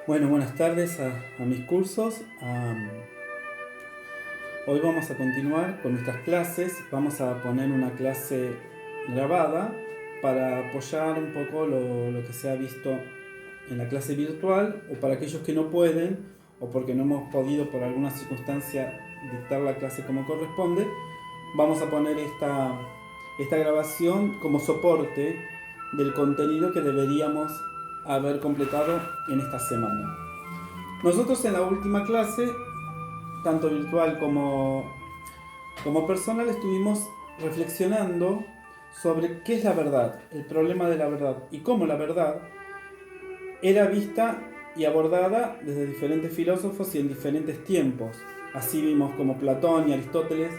Bueno, buenas tardes a mis cursos. Hoy vamos a continuar con nuestras clases. Vamos a poner una clase grabada para apoyar un poco lo que se ha visto en la clase virtual, o para aquellos que no pueden o porque no hemos podido por alguna circunstancia dictar la clase como corresponde. Vamos a poner esta grabación como soporte del contenido que deberíamos haber completado en esta semana. Nosotros en la última clase, tanto virtual como personal, estuvimos reflexionando sobre qué es la verdad, el problema de la verdad y cómo la verdad era vista y abordada desde diferentes filósofos y en diferentes tiempos. Así vimos como Platón y Aristóteles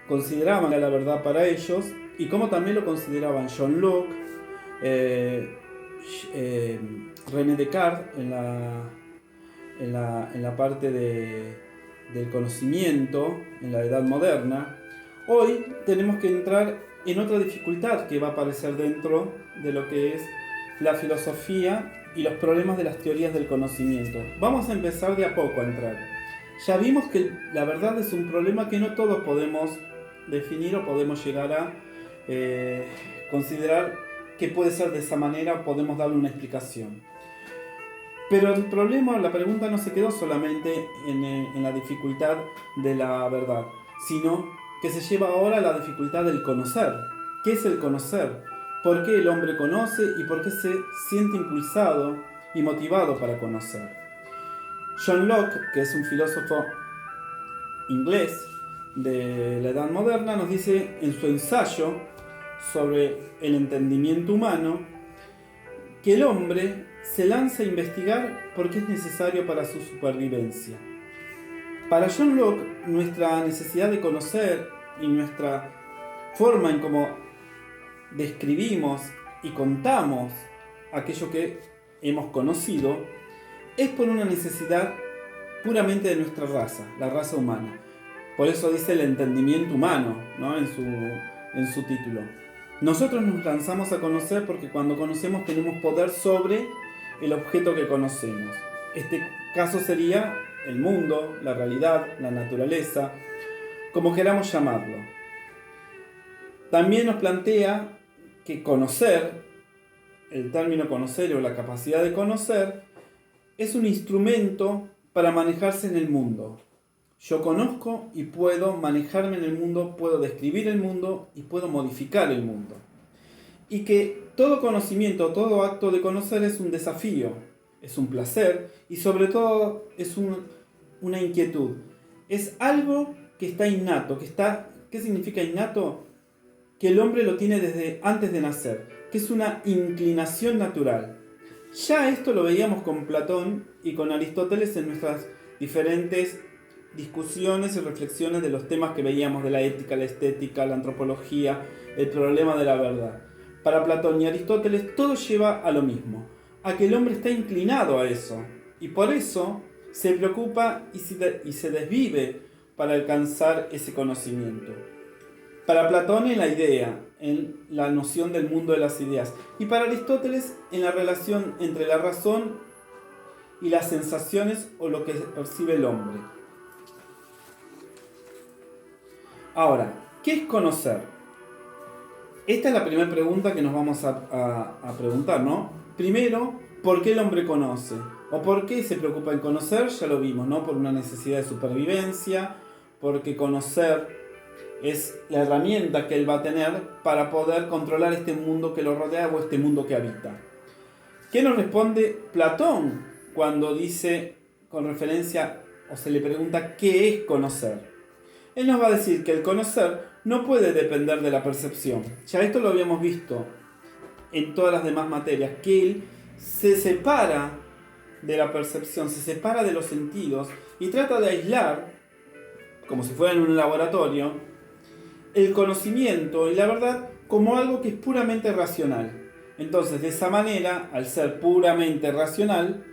consideraban la verdad para ellos y cómo también lo consideraban John Locke, René Descartes en la parte del conocimiento, en la edad moderna. Hoy tenemos que entrar en otra dificultad que va a aparecer dentro de lo que es la filosofía y los problemas de las teorías del conocimiento. Vamos a empezar de a poco a entrar. Ya vimos que la verdad es un problema que no todos podemos definir o podemos llegar a considerar que puede ser de esa manera o podemos darle una explicación. Pero el problema, la pregunta no se quedó solamente en la dificultad de la verdad, sino que se lleva ahora a la dificultad del conocer. ¿Qué es el conocer? ¿Por qué el hombre conoce y por qué se siente impulsado y motivado para conocer? John Locke, que es un filósofo inglés de la Edad Moderna, nos dice en su ensayo sobre el entendimiento humano que el hombre se lanza a investigar porque es necesario para su supervivencia. Para John Locke, nuestra necesidad de conocer y nuestra forma en cómo describimos y contamos aquello que hemos conocido es por una necesidad puramente de nuestra raza, la raza humana. Por eso dice el entendimiento humano, ¿no? en su título. Nosotros nos lanzamos a conocer porque cuando conocemos tenemos poder sobre el objeto que conocemos. Este caso sería el mundo, la realidad, la naturaleza, como queramos llamarlo. También nos plantea que conocer, el término conocer o la capacidad de conocer, es un instrumento para manejarse en el mundo. Yo conozco y puedo manejarme en el mundo, puedo describir el mundo y puedo modificar el mundo. Y que todo conocimiento, todo acto de conocer es un desafío, es un placer y sobre todo es una inquietud. Es algo que está innato, ¿qué significa innato? Que el hombre lo tiene desde antes de nacer, que es una inclinación natural. Ya esto lo veíamos con Platón y con Aristóteles en nuestras diferentes discusiones y reflexiones de los temas que veíamos de la ética, la estética, la antropología, el problema de la verdad. Para Platón y Aristóteles todo lleva a lo mismo, a que el hombre está inclinado a eso y por eso se preocupa y se desvive para alcanzar ese conocimiento. Para Platón en la idea, en la noción del mundo de las ideas, y para Aristóteles en la relación entre la razón y las sensaciones o lo que percibe el hombre. Ahora, ¿qué es conocer? Esta es la primera pregunta que nos vamos a preguntar, ¿no? Primero, ¿por qué el hombre conoce? ¿O por qué se preocupa en conocer? Ya lo vimos, ¿no? Por una necesidad de supervivencia, porque conocer es la herramienta que él va a tener para poder controlar este mundo que lo rodea o este mundo que habita. ¿Qué nos responde Platón cuando dice, con referencia, o se le pregunta, ¿qué es conocer? Él nos va a decir que el conocer no puede depender de la percepción. Ya esto lo habíamos visto en todas las demás materias, que él se separa de la percepción, se separa de los sentidos y trata de aislar, como si fuera en un laboratorio, el conocimiento y la verdad como algo que es puramente racional. Entonces, de esa manera, al ser puramente racional,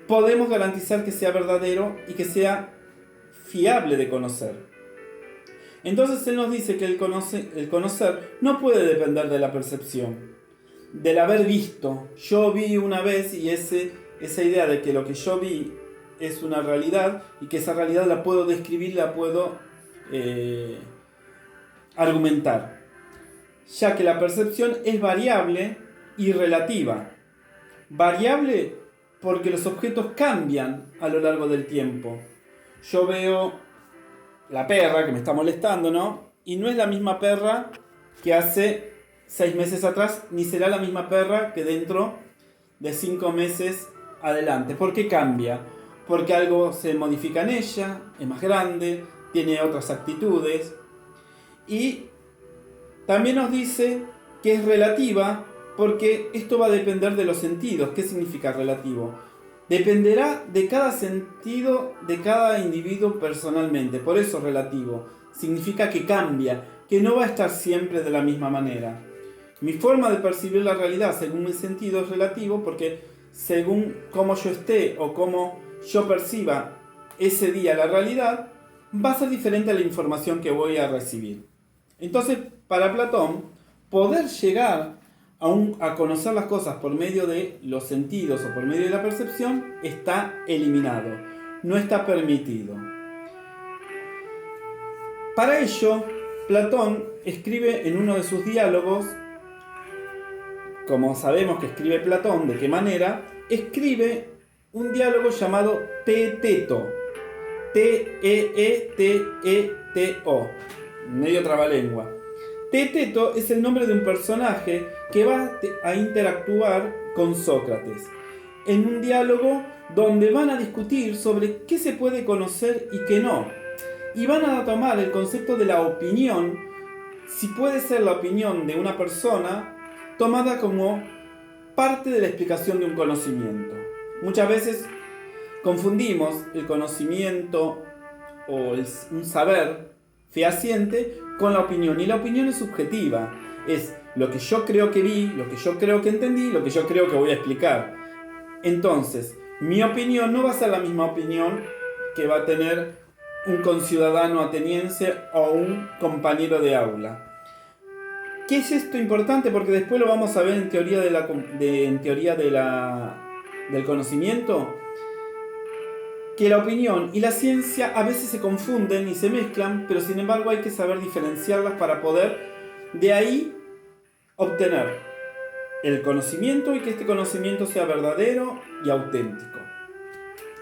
podemos garantizar que sea verdadero y que sea fiable de conocer. Entonces él nos dice que el conocer no puede depender de la percepción, del haber visto. Yo vi una vez y ese esa idea de que lo que yo vi es una realidad y que esa realidad la puedo describir, la puedo argumentar, ya que la percepción es variable y relativa. Variable porque los objetos cambian a lo largo del tiempo. Yo veo la perra que me está molestando, ¿no? Y no es la misma perra que hace 6 meses atrás, ni será la misma perra que dentro de 5 meses adelante. ¿Por qué cambia? Porque algo se modifica en ella, es más grande, tiene otras actitudes. Y también nos dice que es relativa porque esto va a depender de los sentidos. ¿Qué significa relativo? Dependerá de cada sentido de cada individuo personalmente. Por eso relativo. Significa que cambia, que no va a estar siempre de la misma manera. Mi forma de percibir la realidad según mi sentido es relativo porque según cómo yo esté o cómo yo perciba ese día la realidad, va a ser diferente a la información que voy a recibir. Entonces, para Platón, poder llegar a conocer las cosas por medio de los sentidos o por medio de la percepción está eliminado, no está permitido. Para ello, Platón escribe en uno de sus diálogos, como sabemos que escribe Platón, ¿de qué manera? Escribe un diálogo llamado Teeteto, T-E-E-T-E-T-O, medio trabalengua. Teeteto es el nombre de un personaje que va a interactuar con Sócrates en un diálogo donde van a discutir sobre qué se puede conocer y qué no. Y van a tomar el concepto de la opinión, si puede ser la opinión de una persona tomada como parte de la explicación de un conocimiento. Muchas veces confundimos el conocimiento o un saber fehaciente con la opinión, y la opinión es subjetiva, es lo que yo creo que vi, lo que yo creo que entendí, lo que yo creo que voy a explicar. Entonces, mi opinión no va a ser la misma opinión que va a tener un conciudadano ateniense o un compañero de aula. ¿Qué es esto importante? Porque después lo vamos a ver en teoría del conocimiento, que la opinión y la ciencia a veces se confunden y se mezclan, pero sin embargo hay que saber diferenciarlas para poder de ahí obtener el conocimiento y que este conocimiento sea verdadero y auténtico.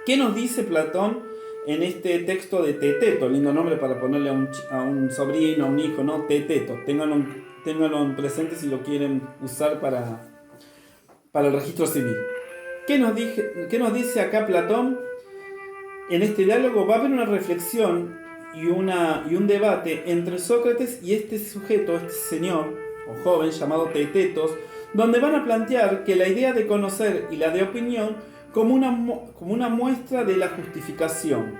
¿Qué nos dice Platón en este texto de Teeteto? Lindo nombre para ponerle a un sobrino, a un hijo, ¿no? Teeteto. Ténganlo en presente si lo quieren usar para el registro civil. ¿Qué nos dice acá Platón? En este diálogo va a haber una reflexión y un debate entre Sócrates y este sujeto, este señor o joven llamado Teetetos, donde van a plantear que la idea de conocer y la de opinión como una muestra de la justificación.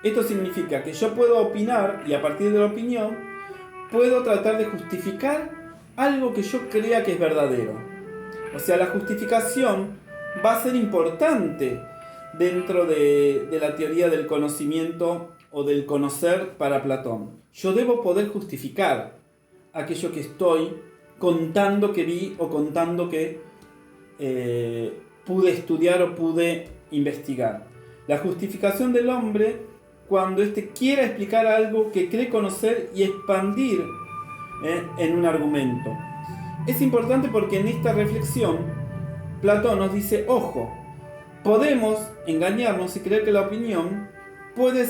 Esto significa que yo puedo opinar y a partir de la opinión puedo tratar de justificar algo que yo crea que es verdadero. O sea, la justificación va a ser importante dentro de la teoría del conocimiento o del conocer para Platón. Yo debo poder justificar aquello que estoy contando que vi o contando que pude estudiar o pude investigar. La justificación del hombre cuando éste quiera explicar algo que cree conocer y expandir en un argumento. Es importante porque en esta reflexión Platón nos dice, ojo, podemos engañarnos y creer que la opinión puede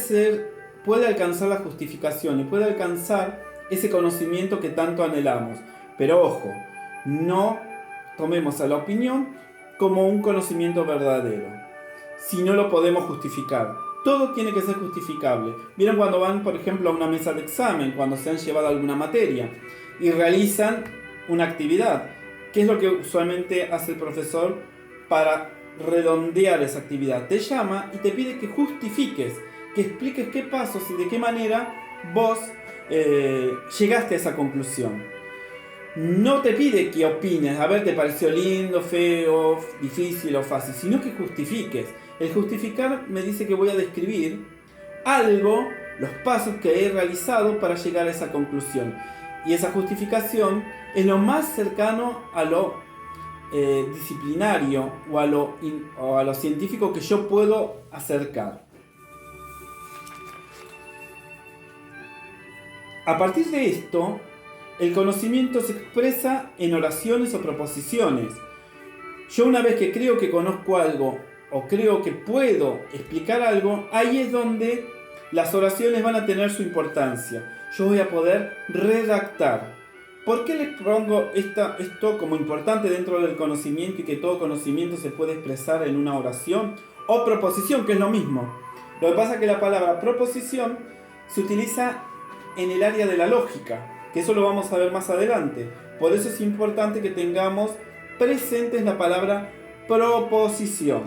alcanzar la justificación y puede alcanzar ese conocimiento que tanto anhelamos. Pero ojo, no tomemos a la opinión como un conocimiento verdadero, si no lo podemos justificar. Todo tiene que ser justificable. ¿Vieron cuando van, por ejemplo, a una mesa de examen, cuando se han llevado alguna materia y realizan una actividad? ¿Qué es lo que usualmente hace el profesor para redondear esa actividad? Te llama y te pide que justifiques, que expliques qué pasos y de qué manera vos llegaste a esa conclusión. No te pide que opines, a ver, ¿te pareció lindo, feo, difícil o fácil? Sino que justifiques. El justificar me dice que voy a describir algo, los pasos que he realizado para llegar a esa conclusión. Y esa justificación es lo más cercano a disciplinario o a lo científico que yo puedo acercar. A partir de esto, el conocimiento se expresa en oraciones o proposiciones. Yo una vez que creo que conozco algo o creo que puedo explicar algo, ahí es donde las oraciones van a tener su importancia. Yo voy a poder redactar. ¿Por qué les pongo esto como importante dentro del conocimiento y que todo conocimiento se puede expresar en una oración o proposición, que es lo mismo? Lo que pasa es que la palabra proposición se utiliza en el área de la lógica, que eso lo vamos a ver más adelante. Por eso es importante que tengamos presentes la palabra proposición.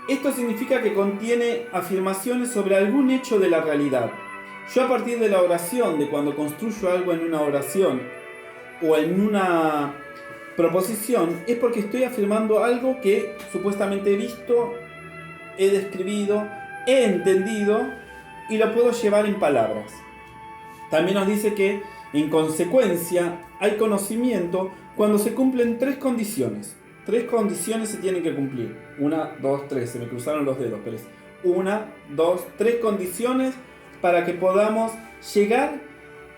Esto significa que contiene afirmaciones sobre algún hecho de la realidad. Yo a partir de la oración, de cuando construyo algo en una oración o en una proposición, es porque estoy afirmando algo que supuestamente he visto, he describido, he entendido y lo puedo llevar en palabras. También nos dice que, en consecuencia, hay conocimiento cuando se cumplen 3 condiciones. 3 condiciones se tienen que cumplir. 1, 2, 3. Se me cruzaron los dedos, pero es 1, 2, 3 condiciones para que podamos llegar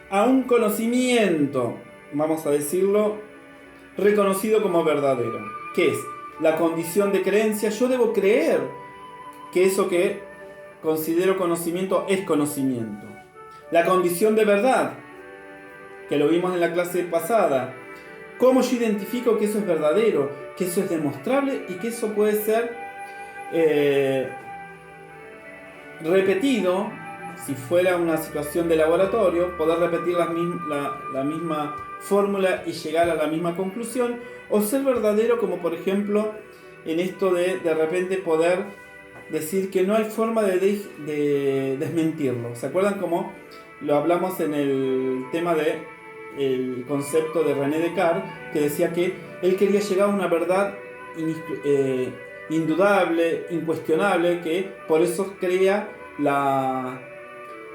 a un conocimiento, vamos a decirlo, reconocido como verdadero. ¿Qué es? La condición de creencia. Yo debo creer que eso que considero conocimiento es conocimiento. La condición de verdad, que lo vimos en la clase pasada. ¿Cómo yo identifico que eso es verdadero, que eso es demostrable y que eso puede ser repetido? Si fuera una situación de laboratorio, poder repetir la misma fórmula y llegar a la misma conclusión, o ser verdadero, como por ejemplo en esto de repente poder decir que no hay forma de desmentirlo. ¿Se acuerdan cómo lo hablamos en el tema del concepto de René Descartes, que decía que él quería llegar a una verdad indudable, incuestionable, que por eso crea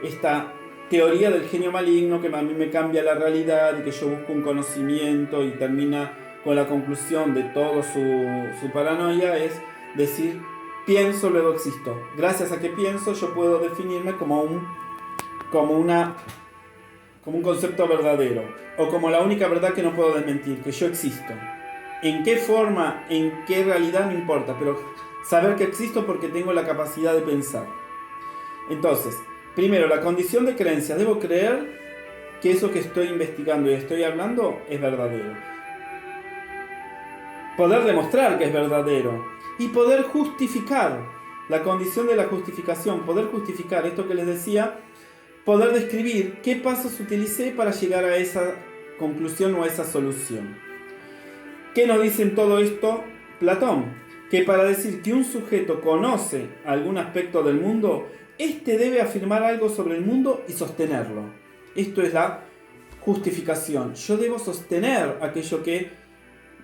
esta teoría del genio maligno, que a mí me cambia la realidad y que yo busco un conocimiento y termina con la conclusión de todo su paranoia, es decir, pienso, luego existo. Gracias a que pienso, yo puedo definirme como un concepto verdadero, o como la única verdad que no puedo desmentir, que yo existo. ¿En qué forma, en qué realidad? No importa, pero saber que existo porque tengo la capacidad de pensar. Entonces, primero, la condición de creencia. Debo creer que eso que estoy investigando y estoy hablando es verdadero. Poder demostrar que es verdadero. Y poder justificar. La condición de la justificación. Poder justificar esto que les decía. Poder describir qué pasos utilicé para llegar a esa conclusión o a esa solución. ¿Qué nos dice en todo esto Platón? Que para decir que un sujeto conoce algún aspecto del mundo, éste debe afirmar algo sobre el mundo y sostenerlo. Esto es la justificación. Yo debo sostener aquello que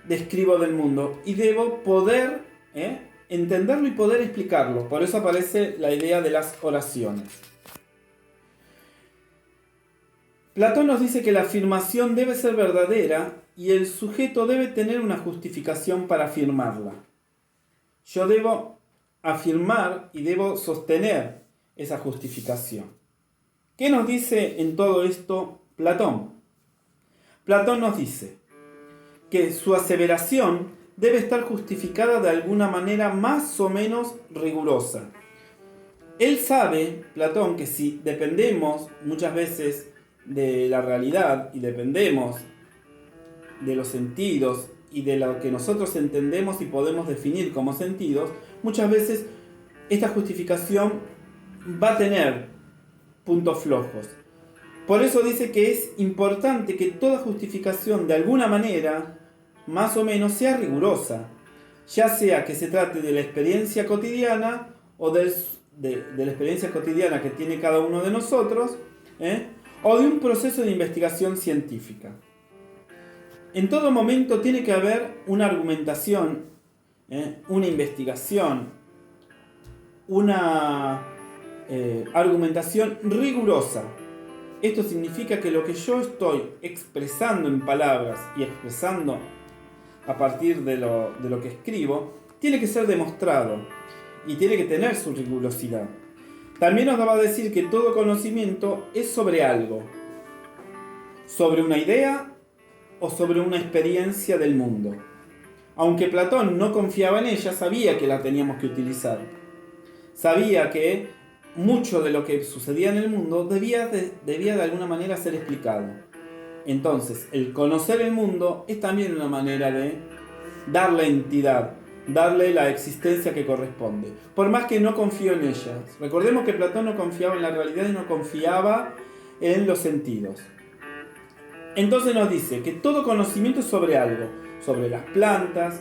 describo del mundo y debo poder entenderlo y poder explicarlo. Por eso aparece la idea de las oraciones. Platón nos dice que la afirmación debe ser verdadera y el sujeto debe tener una justificación para afirmarla. Yo debo afirmar y debo sostener esa justificación. ¿Qué nos dice en todo esto Platón? Platón nos dice que su aseveración debe estar justificada de alguna manera más o menos rigurosa. Él sabe, Platón, que si dependemos muchas veces de la realidad y dependemos de los sentidos y de lo que nosotros entendemos y podemos definir como sentidos, muchas veces esta justificación va a tener puntos flojos. Por eso dice que es importante que toda justificación de alguna manera, más o menos, sea rigurosa, ya sea que se trate de la experiencia cotidiana o de la experiencia cotidiana que tiene cada uno de nosotros, o de un proceso de investigación científica. En todo momento tiene que haber una argumentación, una investigación, una argumentación rigurosa. Esto significa que lo que yo estoy expresando en palabras y expresando a partir de lo que escribo, tiene que ser demostrado y tiene que tener su rigurosidad. También nos va a decir que todo conocimiento es sobre algo, sobre una idea o sobre una experiencia del mundo. Aunque Platón no confiaba en ella, sabía que la teníamos que utilizar. Sabía que mucho de lo que sucedía en el mundo debía de alguna manera ser explicado. Entonces, el conocer el mundo es también una manera de darle entidad, darle la existencia que corresponde. Por más que no confío en ellas. Recordemos que Platón no confiaba en la realidad y no confiaba en los sentidos. Entonces nos dice que todo conocimiento es sobre algo, sobre las plantas,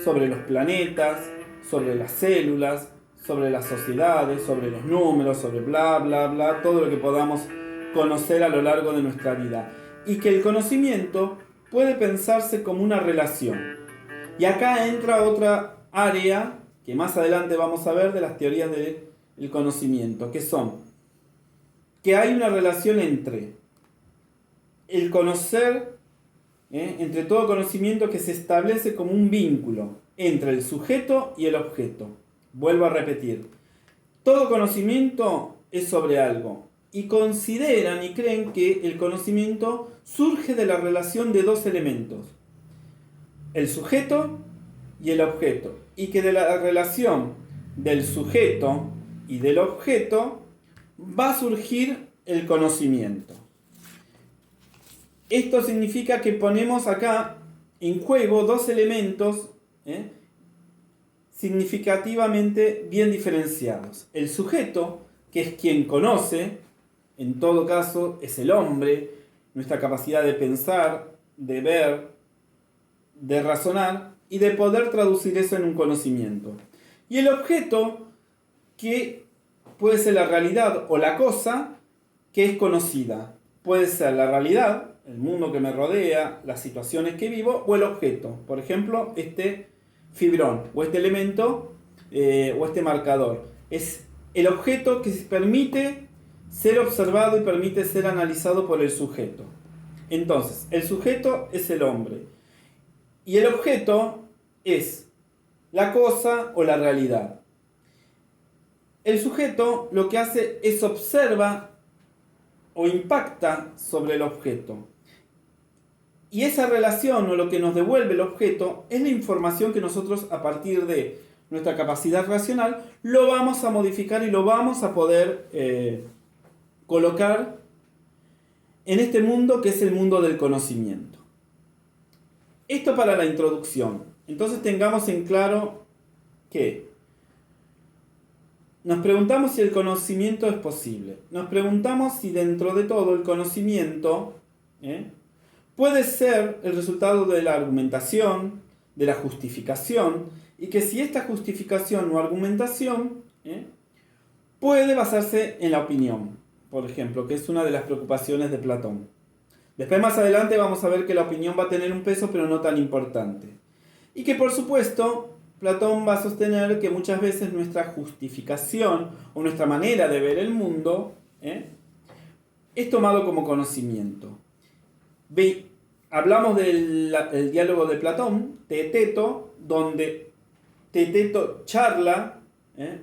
sobre los planetas, sobre las células, sobre las sociedades, sobre los números, sobre bla, bla, bla, todo lo que podamos conocer a lo largo de nuestra vida. Y que el conocimiento puede pensarse como una relación. Y acá entra otra área que más adelante vamos a ver de las teorías del conocimiento, que son que hay una relación entre el conocer, entre todo conocimiento, que se establece como un vínculo entre el sujeto y el objeto. Vuelvo a repetir, todo conocimiento es sobre algo y consideran y creen que el conocimiento surge de la relación de dos elementos, el sujeto y el objeto, y que de la relación del sujeto y del objeto va a surgir el conocimiento. Esto significa que ponemos acá en juego dos elementos significativamente bien diferenciados. El sujeto, que es quien conoce, en todo caso es el hombre, nuestra capacidad de pensar, de ver, de razonar y de poder traducir eso en un conocimiento. Y el objeto, que puede ser la realidad o la cosa que es conocida. Puede ser la realidad, el mundo que me rodea, las situaciones que vivo, o el objeto. Por ejemplo, este fibrón, o este elemento, o este marcador. Es el objeto que permite ser observado y permite ser analizado por el sujeto. Entonces, el sujeto es el hombre. Y el objeto es la cosa o la realidad. El sujeto lo que hace es observa o impacta sobre el objeto. Y esa relación o lo que nos devuelve el objeto es la información que nosotros, a partir de nuestra capacidad racional, lo vamos a modificar y lo vamos a poder colocar en este mundo que es el mundo del conocimiento. Esto para la introducción. Entonces tengamos en claro que nos preguntamos si el conocimiento es posible. Nos preguntamos si dentro de todo el conocimiento puede ser el resultado de la argumentación, de la justificación, y que si esta justificación o argumentación puede basarse en la opinión, por ejemplo, que es una de las preocupaciones de Platón. Después más adelante vamos a ver que la opinión va a tener un peso, pero no tan importante. Y que por supuesto Platón va a sostener que muchas veces nuestra justificación o nuestra manera de ver el mundo es tomado como conocimiento. Hablamos del diálogo de Platón, Teeteto, donde Teeteto charla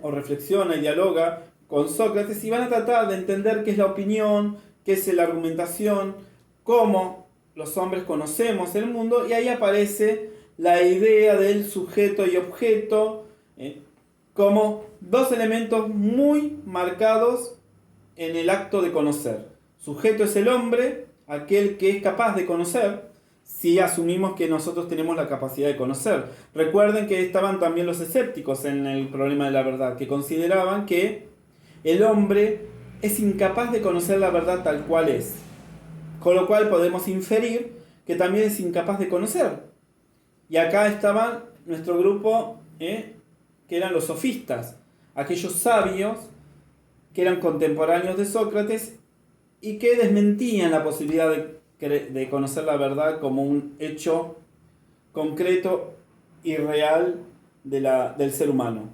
o reflexiona y dialoga con Sócrates y van a tratar de entender qué es la opinión, qué es la argumentación, cómo los hombres conocemos el mundo, y ahí aparece la idea del sujeto y objeto como dos elementos muy marcados en el acto de conocer. Sujeto es el hombre, aquel que es capaz de conocer, si asumimos que nosotros tenemos la capacidad de conocer. Recuerden que estaban también los escépticos en el problema de la verdad, que consideraban que el hombre es incapaz de conocer la verdad tal cual es. Con lo cual podemos inferir que también es incapaz de conocer. Y acá estaba nuestro grupo, que eran los sofistas, aquellos sabios que eran contemporáneos de Sócrates y que desmentían la posibilidad de conocer la verdad como un hecho concreto y real del ser humano.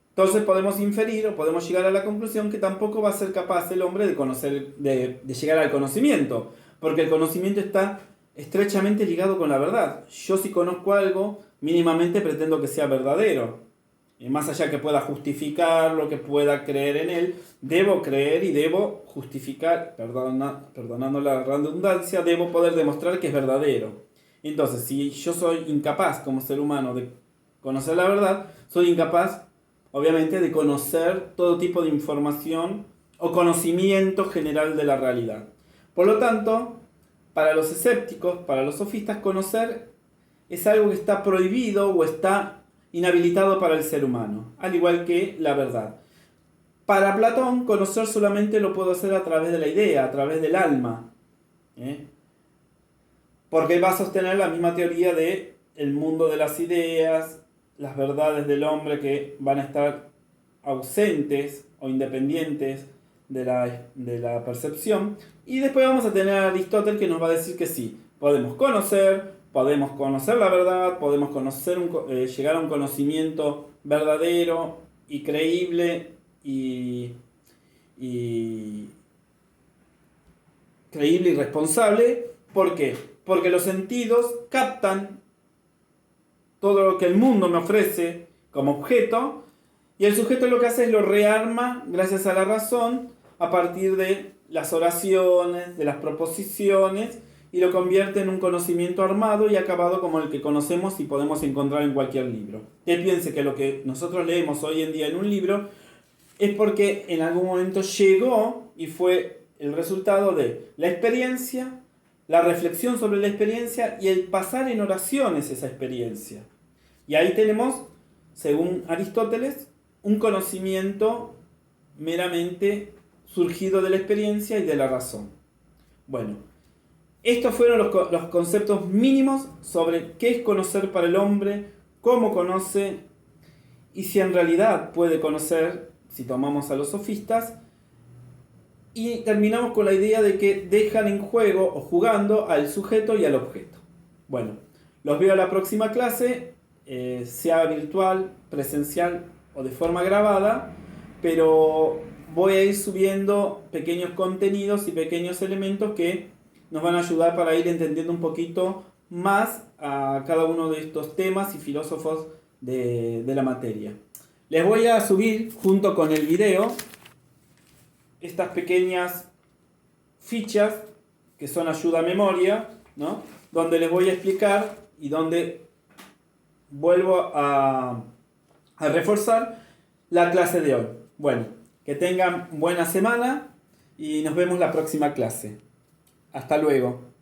Entonces podemos inferir o podemos llegar a la conclusión que tampoco va a ser capaz el hombre de llegar al conocimiento, porque el conocimiento está estrechamente ligado con la verdad. Yo si conozco algo, mínimamente pretendo que sea verdadero. Y más allá que pueda justificarlo, que pueda creer en él, debo creer y debo justificar, perdonando la redundancia, debo poder demostrar que es verdadero. Entonces, si yo soy incapaz como ser humano de conocer la verdad, soy incapaz, obviamente, de conocer todo tipo de información o conocimiento general de la realidad. Por lo tanto, para los escépticos, para los sofistas, conocer es algo que está prohibido o está inhabilitado para el ser humano, al igual que la verdad. Para Platón, conocer solamente lo puedo hacer a través de la idea, a través del alma. Porque él va a sostener la misma teoría de el mundo de las ideas, las verdades del hombre que van a estar ausentes o independientes de la percepción. Y después vamos a tener a Aristóteles que nos va a decir que sí, podemos conocer la verdad, podemos llegar a un conocimiento verdadero y creíble y creíble y responsable. ¿Por qué? Porque los sentidos captan todo lo que el mundo me ofrece como objeto y el sujeto lo que hace es lo rearma gracias a la razón a partir de las oraciones, de las proposiciones y lo convierte en un conocimiento armado y acabado como el que conocemos y podemos encontrar en cualquier libro. Que piense que lo que nosotros leemos hoy en día en un libro es porque en algún momento llegó y fue el resultado de la experiencia, la reflexión sobre la experiencia y el pasar en oraciones esa experiencia. Y ahí tenemos, según Aristóteles, un conocimiento meramente surgido de la experiencia y de la razón. Bueno, estos fueron los conceptos mínimos sobre qué es conocer para el hombre, cómo conoce y si en realidad puede conocer, si tomamos a los sofistas. Y terminamos con la idea de que dejan en juego o jugando al sujeto y al objeto. Bueno, los veo a la próxima clase, sea virtual, presencial o de forma grabada, pero voy a ir subiendo pequeños contenidos y pequeños elementos que nos van a ayudar para ir entendiendo un poquito más a cada uno de estos temas y filósofos de la materia. Les voy a subir junto con el video estas pequeñas fichas que son ayuda a memoria, ¿no? Donde les voy a explicar y donde vuelvo a reforzar la clase de hoy. Bueno, que tengan buena semana y nos vemos la próxima clase. Hasta luego.